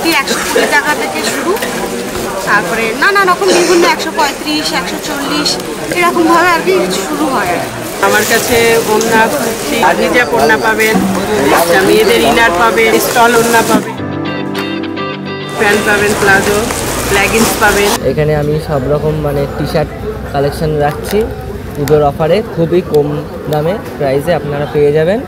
কুর্তি 120 টাকা থেকে শুরু, তারপরে নানা রকম বিভিন্ন 135, 140 এরকমভাবে আর কি শুরু হয়। আমার কাছে ওড়না, কুর্তি, হিজাব ওড়না পাবেন, মেয়েদের ইনার পাবেন, স্টল ওড়না পাবেন, প্যান্ট পাবেন, প্লাজো, লেগিংস পাবেন। এখানে আমি সব রকম মানে টি শার্ট কালেকশন রাখছি পুজোর অফারে, খুবই কম দামে প্রাইসে আপনারা পেয়ে যাবেন।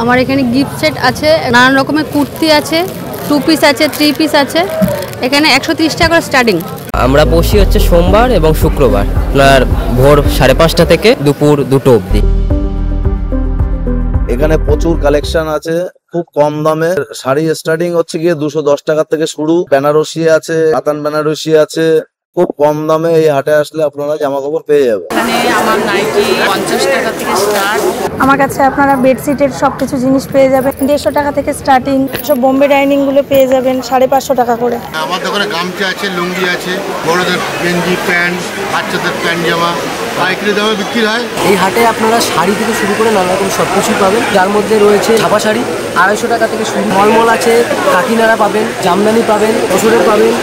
আমার এখানে গিফট সেট আছে, নানান রকমের কুর্তি আছে, 2 পিস আছে, 3 পিস আছে। এখানে 130 টাকা করে স্টার্টিং। আমরা বসি হচ্ছে সোমবার এবং শুক্রবার, আপনার ভোর 5:30 থেকে দুপুর 2টো অবধি। এখানে প্রচুর কালেকশন আছে, খুব কম দামে শাড়ি স্টার্টিং হচ্ছে গিয়ে 210 টাকা থেকে শুরু। বেনারসি আছে, কাতান বেনারসি আছে, খুব কম দামে এই হাটে আসলে আপনারা জামা কাপড় পেয়ে যাবেন। এখানে আমার নাইটি 50 টাকা থেকে স্টার্ট। আমার কাছে আপনারা বেডশিটের সবকিছু জিনিস পেয়ে যাবেন 150 টাকা থেকে স্টার্টিং। সব বোম্বে ডাইনিং গুলো পেয়ে যাবেন 550 টাকা করে। আমার দোকানে গামছা আছে, লুঙ্গি আছে, বড়দের গেঞ্জি, প্যান্ট, বাচ্চাদের প্যান্ট জামা পাইকারি দামে বিক্রি হয়। এই হাটে আপনারা শাড়ি থেকে শুরু করে নানা রকম সব কিছুই পাবেন, যার মধ্যে রয়েছে ছাপা শাড়ি 250 টাকা থেকে শুরু, মলমল আছে, কাকিনাড়া পাবেন, জামদানি পাবেন, অসুরের পাবেন।